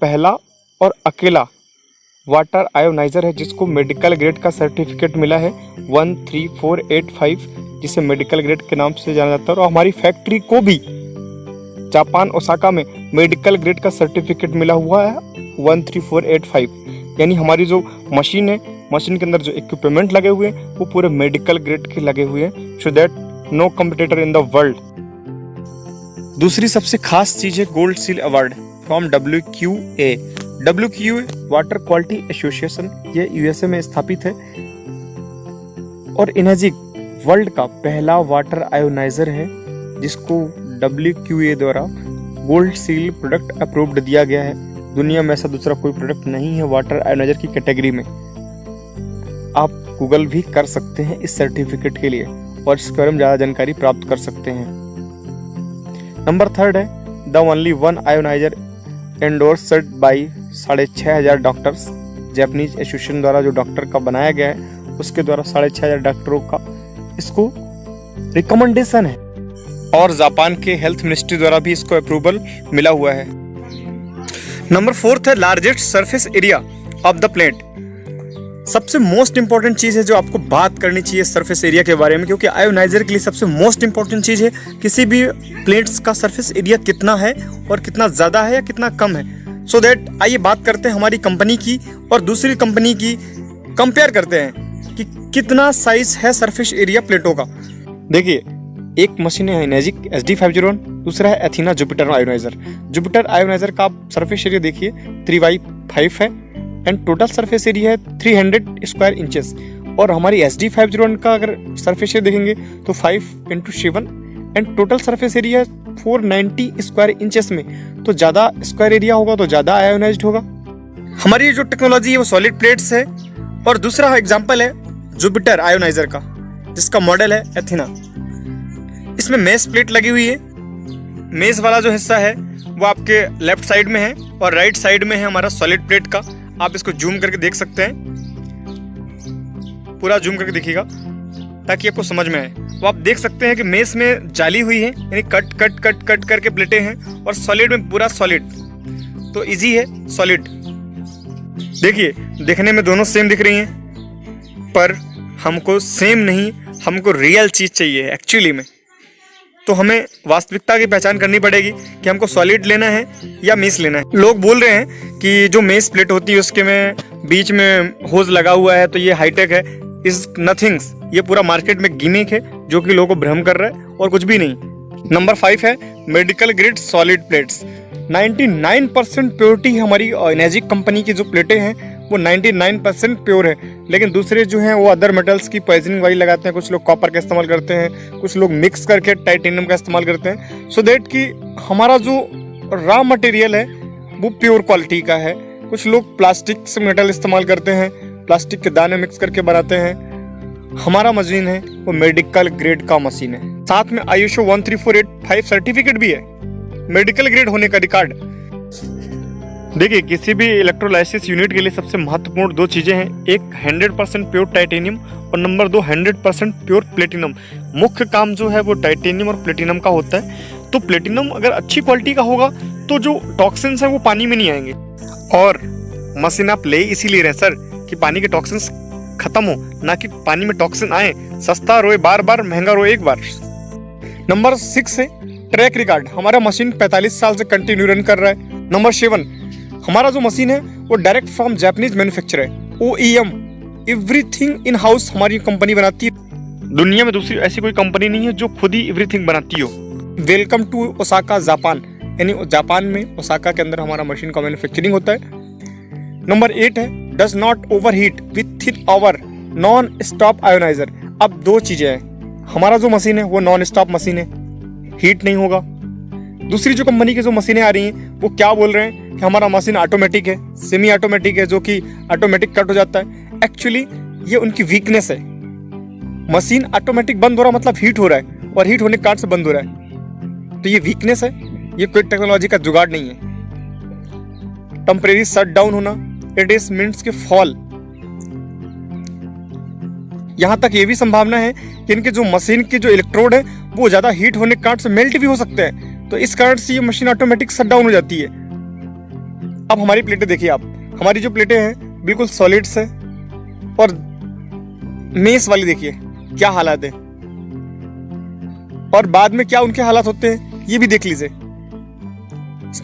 पहला और अकेला वाटर आयोनाइजर है जिसको मेडिकल ग्रेड का सर्टिफिकेट मिला है 13485, जिसे मेडिकल ग्रेड के नाम से जाना जाता है। और हमारी फैक्ट्री को भी जापान ओसाका में मेडिकल ग्रेड का सर्टिफिकेट मिला हुआ है 13485। यानी हमारी जो मशीन है, मशीन के अंदर जो इक्विपमेंट लगे हुए हैं वो पूरे मेडिकल ग्रेड के लगे हुए हैं, so that no competitor in the world. दूसरी सबसे खास चीज है gold seal award from WQA। WQA water quality association, ये यूएसए में स्थापित है और इनर्जिक वर्ल्ड का पहला वाटर आयोनाइजर है जिसको WQA द्वारा गोल्ड सील प्रोडक्ट अप्रूव्ड दिया गया है। दुनिया में ऐसा दूसरा कोई प्रोडक्ट नहीं है वाटर आयोनाइजर की कैटेगरी में। आप गूगल भी कर सकते हैं इस सर्टिफिकेट के लिए और इसके बारे में ज़्यादा जानकारी प्राप्त कर सकते हैं। नंबर 3 है the only one ionizer endorsed by 6500 doctors. Japanese association द्वारा जो डॉक्टर का बनाया गया है उसके द्वारा 6500 डॉक्टरों का इसको रिकमेंडेशन है और जापान के हेल्थ मिनिस्ट्री द्वारा भी इसको अप्रूवल मिला हुआ है। नंबर 4 है largest surface area of the plate. सबसे मोस्ट इंपॉर्टेंट चीज है जो आपको बात करनी चाहिए सरफेस एरिया के बारे में, क्योंकि आयोनाइजर के लिए सबसे मोस्ट इंपॉर्टेंट चीज है किसी भी प्लेट्स का सरफेस एरिया कितना है और कितना ज्यादा है या कितना कम है। सो दैट आइए बात करते हैं हमारी कंपनी की और दूसरी कंपनी की, कंपेयर करते हैं कि कितना साइज है सरफेस एरिया प्लेटों का। देखिए, एक मशीन है इनर्जिक SD501, दूसरा है Athena Jupiter ionizer. Jupiter ionizer का आप सरफेस एरिया देखिए 3x5 है एंड टोटल सरफेस एरिया है 300 स्क्वायर इंचेस। और हमारी SD501 का अगर सरफेस एरिया देखेंगे तो 5x7 and total surface area है 490 स्क्वायर इंचेस में। तो ज़्यादा स्क्वायर एरिया होगा तो ज़्यादा आयोनाइज्ड होगा। हमारी जो टेक्नोलॉजी है वो सॉलिड प्लेट्स है। और दूसरा एग्जाम्पल है जुपिटर आयोनाइजर का जिसका मॉडल है एथीना। इसमें मेस प्लेट लगी हुई है। मेस वाला जो हिस्सा है वो आपके लेफ्ट साइड में है और राइट साइड में है हमारा सॉलिड प्लेट का। आप इसको जूम करके देख सकते हैं, पूरा जूम करके देखिएगा ताकि आपको समझ में आए। तो आप देख सकते हैं कि मेस में जाली हुई है, यानी कट कट कट कट करके प्लेटें हैं और सॉलिड में पूरा सॉलिड, तो इजी है सॉलिड। देखिए, देखने में दोनों सेम दिख रही हैं पर हमको सेम नहीं, हमको रियल चीज़ चाहिए एक्चुअली में। तो हमें वास्तविकता की पहचान करनी पड़ेगी कि हमको सॉलिड लेना है या मेस लेना है। लोग बोल रहे हैं कि जो मेस प्लेट होती है उसके में बीच में होज लगा हुआ है तो ये हाईटेक है। इज नथिंग्स, ये पूरा मार्केट में गिमिक है जो कि लोगों को भ्रम कर रहा है और कुछ भी नहीं। नंबर 5 है medical grade solid plates. 99% purity हमारी इनर्जिक कंपनी की जो प्लेटें हैं वो 99% प्योर है। लेकिन दूसरे जो हैं वो अदर मेटल्स की पॉइजनिंग वाली लगाते हैं। कुछ लोग कॉपर का इस्तेमाल करते हैं, कुछ लोग मिक्स करके टाइटेनियम का इस्तेमाल करते हैं, सो दैट कि हमारा जो रॉ मटेरियल है वो प्योर क्वालिटी का है। कुछ लोग प्लास्टिक से मेटल इस्तेमाल करते हैं, प्लास्टिक के दाने मिक्स करके बनाते हैं। हमारा मशीन है वो मेडिकल ग्रेड का मशीन है। साथ में ISO 13485 सर्टिफिकेट भी है, मेडिकल ग्रेड होने का रिकॉर्ड। देखिए, किसी भी इलेक्ट्रोलाइसिस यूनिट के लिए सबसे महत्वपूर्ण 2 चीजें हैं, एक 100% प्योर टाइटेनियम और नंबर 2 100% प्योर प्लेटिनम। मुख्य काम जो है वो टाइटेनियम और प्लेटिनम का होता है। तो प्लेटिनम अगर अच्छी क्वालिटी का होगा तो जो टॉक्सिन्स हैं वो पानी में नहीं आएंगे। और मशीन आप ले इसीलिए रहे सर कि पानी के टॉक्सिन्स खत्म हो, ना कि पानी में टॉक्सिन आए। सस्ता रोए बार बार, महंगा रोए एक बार। नंबर 6 है ट्रैक रिकॉर्ड। हमारा मशीन 45 साल से कंटिन्यू रन कर रहा है। नंबर 7, हमारा जो मशीन है वो डायरेक्ट फ्रॉम जापानीज मैन्युफैक्चरर है, OEM, एवरीथिंग इन हाउस हमारी कंपनी बनाती है। दुनिया में दूसरी ऐसी कोई कंपनी नहीं है जो खुद ही एवरीथिंग बनाती हो। वेलकम टू ओसाका जापान, यानी जापान में ओसाका के अंदर हमारा मशीन का मैन्युफैक्चरिंग होता है। नंबर 8 है does not overheat with our non stop ionizer. अब 2 चीजें हैं, हमारा जो मशीन है वो नॉन स्टॉप मशीन है, हीट नहीं होगा। दूसरी जो कंपनी की जो मशीनें आ रही हैं वो क्या बोल रहे हैं कि हमारा मशीन ऑटोमेटिक है, सेमी ऑटोमेटिक है, जो कि ऑटोमेटिक कट हो जाता है। एक्चुअली ये उनकी वीकनेस है। मशीन ऑटोमेटिक बंद हो रहा मतलब हीट हो रहा है और हीट होने के कारण से बंद हो रहा है, तो ये वीकनेस है, ये कोई टेक्नोलॉजी का जुगाड़ नहीं है। टेम्परेरी शट डाउन होना, इट इज मीन्स के फॉल। यहाँ तक ये भी संभावना है कि इनके जो मशीन के जो इलेक्ट्रोड है वो ज्यादा हीट होने के कारण से मेल्ट भी हो सकते हैं, तो इस कारण से ये मशीन ऑटोमेटिक शट डाउन हो जाती है। अब हमारी प्लेटें देखिए आप, हमारी जो प्लेटें हैं बिल्कुल सॉलिड्स है, और मेस वाली देखिए क्या हालात है, और बाद में क्या उनके हालात होते हैं ये भी देख लीजिए।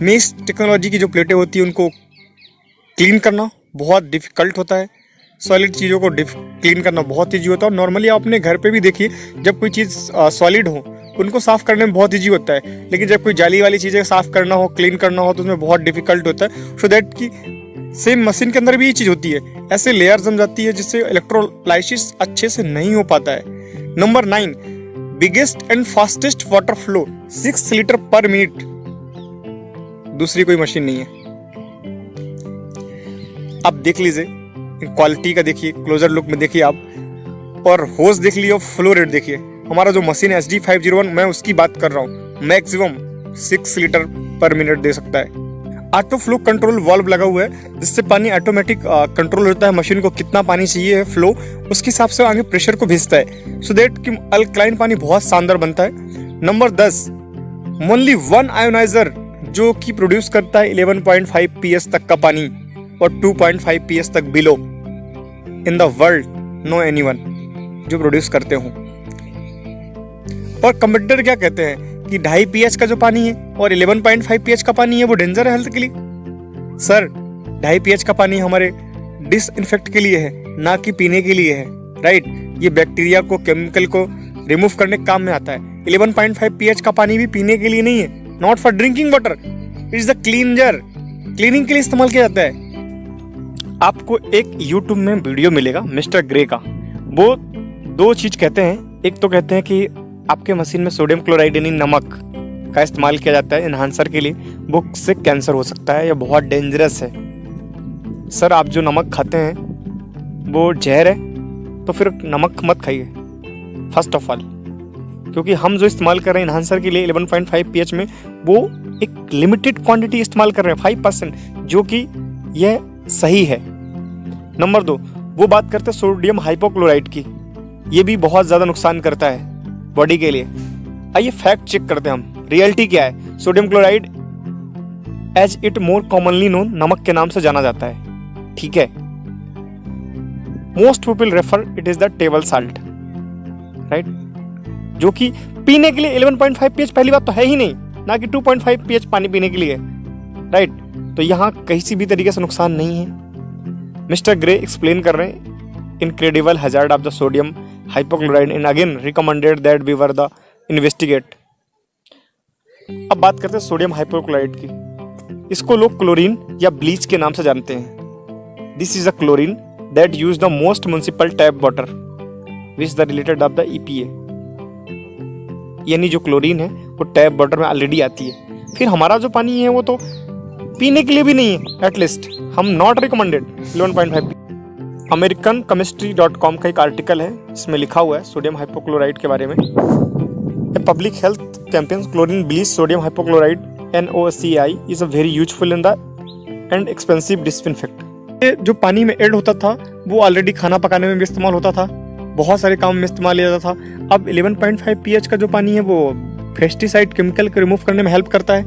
मेस टेक्नोलॉजी की जो प्लेटें होती है उनको क्लीन करना बहुत डिफिकल्ट होता है, सॉलिड चीज़ों को क्लीन करना बहुत ईजी होता है। और नॉर्मली आप अपने घर पे भी देखिए, जब कोई चीज़ सॉलिड हो उनको साफ़ करने में बहुत ईजी होता है, लेकिन जब कोई जाली वाली चीज़ें साफ़ करना हो, क्लीन करना हो, तो उसमें बहुत डिफिकल्ट होता है। सो दैट कि सेम मशीन के अंदर भी ये चीज़ होती है, ऐसे लेयर जम जाती है जिससे इलेक्ट्रोलाइसिस अच्छे से नहीं हो पाता है। Number 9, biggest and fastest water flow 6 litre पर मिनट, दूसरी कोई मशीन नहीं है। आप देख लीजिए, क्वालिटी का देखिए, क्लोजर लुक में देखिए आप, और होज देख लीजिए, फ्लो रेट देखिए। हमारा जो मशीन है SD501, मैं उसकी बात कर रहा हूँ, मैक्सिमम 6 लीटर पर मिनट दे सकता है। ऑटो फ्लो कंट्रोल वाल्व लगा हुआ है, जिससे पानी ऑटोमेटिक कंट्रोल होता है, मशीन को कितना पानी चाहिए है फ्लो, उसके हिसाब से आगे प्रेशर को भेजता है, सो दैट कि अल्कलाइन पानी बहुत शानदार बनता है। नंबर 10, ओनली 1 आयोनाइजर जो कि प्रोड्यूस करता है 11.5 PS तक का पानी और 2.5 PS तक below in the world, no anyone जो प्रोड्यूस करते हो। और कंपटीटर क्या कहते हैं कि 2.5 pH का जो पानी है और 11.5 pH का पानी है वो डेंजर है हेल्थ के लिए। सर 2.5 pH का पानी हमारे डिसइंफेक्ट के लिए है, ना कि पीने के लिए है, राइट। ये बैक्टीरिया को, केमिकल को रिमूव करने के काम में आता है। 11.5 pH का पानी भी पीने के लिए नहीं है, not for drinking water, it is the cleanser, cleaning के लिए इस्तेमाल किया जाता है। आपको एक YouTube में वीडियो मिलेगा मिस्टर ग्रे का, वो 2 चीज़ कहते हैं। एक तो कहते हैं कि आपके मशीन में सोडियम क्लोराइड यानी नमक का इस्तेमाल किया जाता है एनहांसर के लिए, वो से कैंसर हो सकता है, या बहुत डेंजरस है। सर आप जो नमक खाते हैं वो जहर है, तो फिर नमक मत खाइए फर्स्ट ऑफ ऑल, क्योंकि हम जो इस्तेमाल कर रहे हैं एनहांसर के लिए 11.5 pH में, वो एक लिमिटेड क्वांटिटी इस्तेमाल कर रहे हैं 5%, जो कि यह सही है। नंबर 2, वो बात करते हैं सोडियम हाइपोक्लोराइड की, ये भी बहुत ज़्यादा नुकसान करता है बॉडी के लिए। आइए फैक्ट चेक करते हैं हम, रियलिटी क्या है। Sodium chloride as it more commonly known, नमक के नाम से जाना जाता है, ठीक है। Most people refer it is the table salt, right, जो कि पीने के लिए 11.5 pH पहली बात तो है ही नहीं, ना कि 2.5 pH पानी पीने के लिए, राइट। तो यहाँ किसी भी तरीके से नुकसान नहीं है। मिस्टर ग्रे एक्सप्लेन कर रहे हैं incredible hazard of the sodium hypochloride and again recommended that we were the investigate. अब बात करते हैं सोडियम हाइपोक्लोराइड की। इसको लोग क्लोरीन या ब्लीच के नाम से जानते हैं। This is a chlorine that use the most municipal tap water which the related of the EPA, यानी जो क्लोरीन है वो टैप वाटर में ऑलरेडी आती है। फिर हमारा जो पानी है वो तो पीने के लिए भी नहीं है, एटलीस्ट हम नॉट रिकमेंडेड 11.5। americanchemistry.com का एक आर्टिकल है, इसमें लिखा हुआ है सोडियम हाइपोक्लोराइड के बारे में। Public health campaign chlorine bleach sodium hypochloride NOCI is a very useful in the and expensive disinfect. ये जो पानी में ऐड होता था वो ऑलरेडी खाना पकाने में भी इस्तेमाल होता था, बहुत सारे काम में इस्तेमाल लिया जाता था। अब 11.5 pH का जो पानी है वो पेस्टिसाइड केमिकल को रिमूव करने में हेल्प करता है।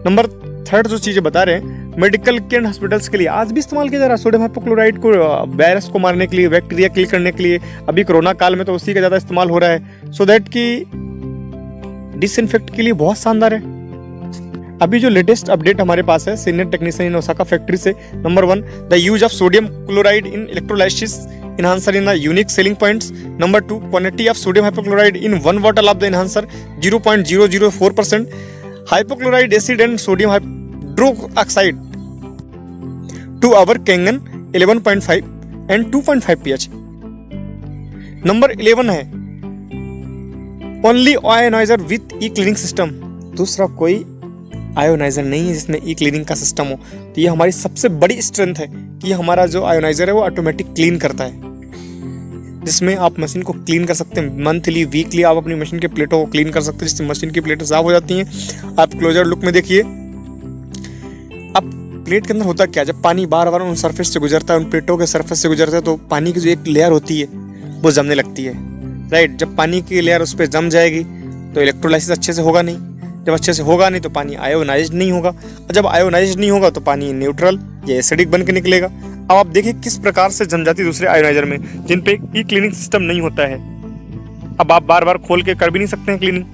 नंबर 3 जो चीज़ें बता रहे हैं, मेडिकल के एंड हॉस्पिटल्स के लिए आज भी इस्तेमाल किया जा रहा है सोडियम हाइपोक्लोराइड को, वायरस को मारने के लिए, बैक्टीरिया किल करने के लिए। अभी कोरोना काल में तो उसी का ज़्यादा इस्तेमाल हो रहा है, सो दैट कि डिसइंफेक्ट के लिए बहुत शानदार है। अभी जो लेटेस्ट अपडेट हमारे पास है सीनियर टेक्नीशियन इन ओसाका फैक्ट्री से, number 1 the use of sodium chloride in electrolysis enhancer in the unique selling points. Number 2 quantity of sodium hypochlorite in 1 bottle of the enhancer 0.004%. Hypochlorite acid and sodium hydroxide to our Kangen 11.5 and 2.5 pH. Number 11 है only ionizer with e cleaning system. दूसरा कोई ioniser नहीं है जिसमें ई cleaning का system हो। तो ये हमारी सबसे बड़ी स्ट्रेंथ है कि हमारा जो आयोनाइजर है वो ऑटोमेटिक क्लीन करता है, जिसमें आप मशीन को क्लीन कर सकते हैं। मंथली, वीकली आप अपनी मशीन के प्लेटों को क्लीन कर सकते हैं, जिससे मशीन की प्लेटें साफ हो जाती हैं। आप क्लोजर लुक में देखिए, अब प्लेट के अंदर होता क्या, जब पानी बार बार उन सरफेस से गुजरता है, उन प्लेटों के सरफेस से गुजरता है, तो पानी की जो एक लेयर होती है वो जमने लगती है, राइट। जब पानी की लेयर उस पर जम जाएगी तो इलेक्ट्रोलाइसिस अच्छे से होगा नहीं, जब अच्छे से होगा नहीं तो पानी आयोनाइज्ड नहीं होगा, और जब आयोनाइज्ड नहीं होगा तो पानी न्यूट्रल या एसिडिक बन के निकलेगा। अब आप देखिए किस प्रकार से जम जाती है दूसरे आयोनाइजर में जिन पे ई क्लीनिंग सिस्टम नहीं होता है। अब आप बार बार खोल के कर भी नहीं सकते हैं क्लीनिंग।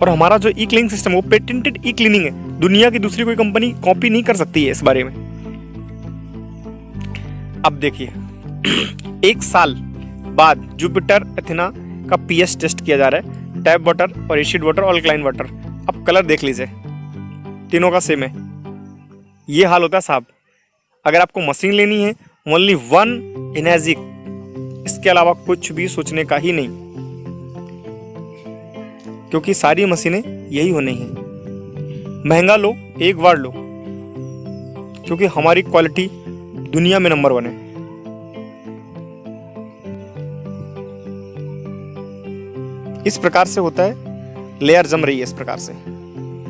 और हमारा जो ई क्लीनिंग सिस्टम वो पेटेंटेड ई क्लीनिंग है, दुनिया की दूसरी कोई कंपनी कॉपी नहीं कर सकती है इस बारे में। अब देखिए 1 साल बाद जुपिटर एथेना का पीएच टेस्ट किया जा रहा है, टैप वाटर और एसिड वाटर और अल्कलाइन वाटर। अब कलर देख लीजिए, तीनों का सेम है। ये हाल होता है साहब। अगर आपको मशीन लेनी है ओनली वन इनर्जिक, इसके अलावा कुछ भी सोचने का ही नहीं, क्योंकि सारी मशीनें यही होनी हैं। महंगा लो, एक बार लो, क्योंकि हमारी क्वालिटी दुनिया में नंबर 1 है। इस प्रकार से होता है, लेयर जम रही है इस प्रकार से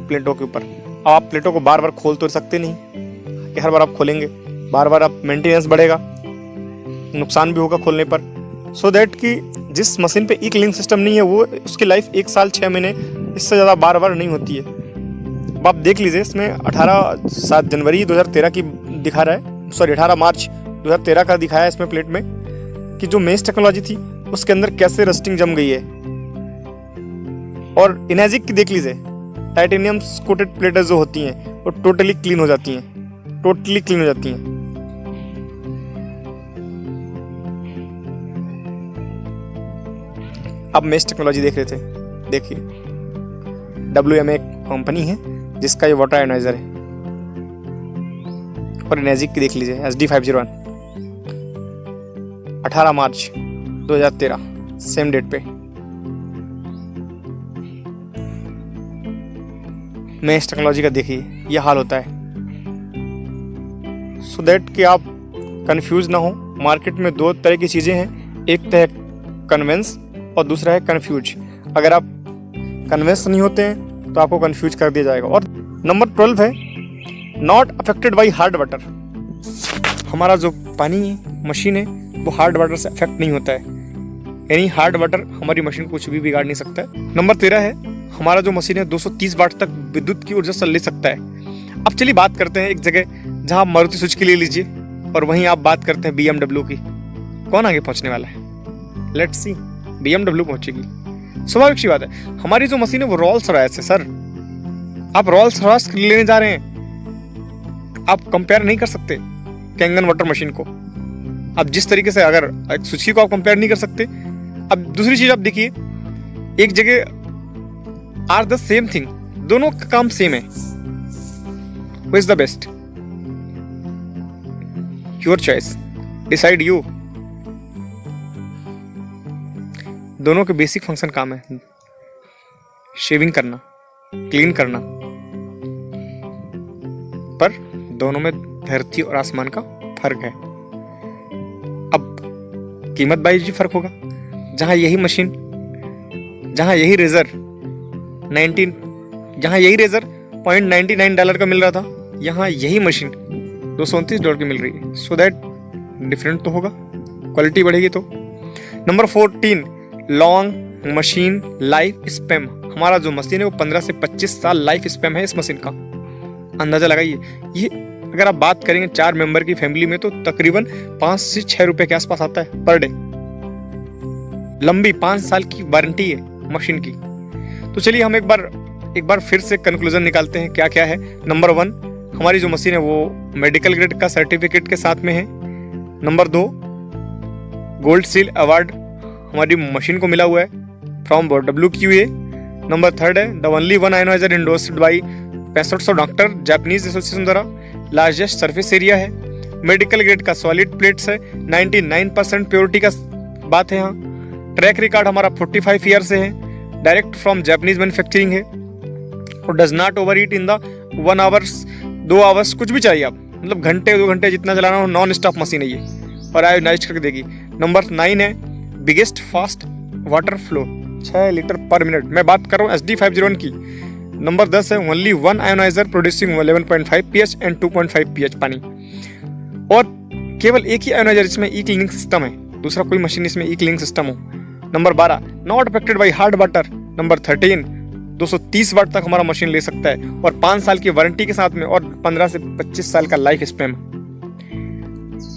प्लेटों के ऊपर। अब आप प्लेटों को बार बार खोल तो सकते नहीं कि हर बार आप खोलेंगे, बार बार आप मेंटेनेंस बढ़ेगा, नुकसान भी होगा खोलने पर। सो दैट कि जिस मशीन पे ई क्लीनिंग सिस्टम नहीं है वो उसकी लाइफ 1 साल 6 महीने, इससे ज़्यादा बार बार नहीं होती है। अब आप देख लीजिए, इसमें 7 जनवरी 2013 की दिखा रहा है, सॉरी 18 मार्च 2013 का दिखाया है इसमें प्लेट में, कि जो मेस टेक्नोलॉजी थी उसके अंदर कैसे रस्टिंग जम गई है। और इनर्जिक की देख लीजिए, टाइटेनियम कोटेड प्लेटें जो होती हैं वो टोटली क्लीन हो जाती हैं, टोटली क्लीन हो जाती हैं। अब मेस टेक्नोलॉजी देख रहे थे, देखिए WMA कंपनी है जिसका ये वाटर आयोनाइजर है। और इनर्जिक की देख लीजिए, SD501 18 मार्च 2013 सेम डेट पे। मेस टेक्नोलॉजी का देखिए ये हाल होता है। सो दैट कि आप कंफ्यूज ना हो। मार्केट में 2 तरह की चीज़ें हैं, एक तो है कन्वेंस और दूसरा है कन्फ्यूज। अगर आप कन्वेंस नहीं होते हैं तो आपको कन्फ्यूज कर दिया जाएगा। और नंबर 12 है not affected by hard water. हमारा जो पानी है, मशीन है, वो हार्ड वाटर से अफेक्ट नहीं होता है, यानी हार्ड वाटर हमारी मशीन को कुछ भी बिगाड़ नहीं सकता है। नंबर 13 है हमारा जो मशीन है 230 वाट तक विद्युत की ऊर्जा से ले सकता है। अब चलिए बात करते हैं एक जगह जहां आप मारुति सुजुकी ले लीजिए और वहीं आप बात करते हैं BMW की। कौन आगे पहुंचने वाला है? Let's see. BMW पहुंचेगी, स्वाभाविक सी बात है। हमारी जो मशीन है वो रोल्स रॉयस है सर। आप रोल्स रॉयस लेने जा रहे हैं, आप कंपेयर नहीं कर सकते कैंगन वाटर मशीन को। अब जिस तरीके से अगर एक सुजुकी को आप कंपेयर नहीं कर सकते। अब दूसरी चीज आप देखिए, एक जगह आर द सेम थिंग, दोनों का काम सेम है। Who is the best? Your choice, decide you. दोनों के बेसिक फंक्शन काम है, शेविंग करना, क्लीन करना, पर दोनों में धरती और आसमान का फर्क है। अब कीमत वाइज भी फर्क होगा। जहां यही मशीन, जहां यही रेजर $0.99 का मिल रहा था, यहाँ यही मशीन $229 की मिल रही है। सो दैट डिफरेंट तो होगा, क्वालिटी बढ़ेगी तो। Number 14 long machine life spam. हमारा जो मशीन है वो 15 से 25 साल लाइफ स्पैम है इस मशीन का। अंदाजा लगाइए, ये अगर आप बात करेंगे 4 मेंबर की फैमिली में तो तकरीबन 5 से 6 रुपए के आसपास आता है पर डे। लंबी 5 साल की वारंटी है मशीन की। तो चलिए हम एक बार फिर से कंक्लूजन निकालते हैं क्या क्या है। नंबर 1 हमारी जो मशीन है वो मेडिकल ग्रेड का सर्टिफिकेट के साथ में है। नंबर 2 गोल्ड सील अवार्ड हमारी मशीन को मिला हुआ है फ्रॉम WQA। नंबर 3 है the only one ionizer endorsed by 6500 doctor Japanese association द्वारा। लार्जेस्ट सरफेस एरिया है, मेडिकल ग्रेड का सॉलिड प्लेट्स है, 99% प्योरिटी का बात है। यहाँ ट्रैक रिकॉर्ड हमारा 45 ईयर से है, डायरेक्ट फ्रॉम जापानीज मैन्युफैक्चरिंग है और does not over eat in the 1 hours 2 hours कुछ भी चाहिए आप, मतलब घंटे 2 घंटे जितना चलाना हो, नॉन स्टॉप मशीन है ये और आयोनाइज करके देगी। नंबर 9 है biggest fast water flow 6 litre पर मिनट। मैं बात कर रहा हूँ SD501 की। नंबर 10 है only one ionizer producing 11.5 pH and 2.5 pH पानी। और केवल एक ही आयोनाइजर इसमें ई क्लीनिंग सिस्टम है, दूसरा कोई मशीन इसमें ई क्लीनिंग सिस्टम हो। Number 12 not affected by hard water. Number 13 230 वाट तक हमारा मशीन ले सकता है और 5 साल की वारंटी के साथ में और 15 से 25 साल का life span.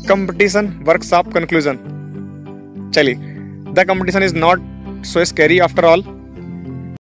Competition workshop conclusion. चलिए, the competition is not so scary after all.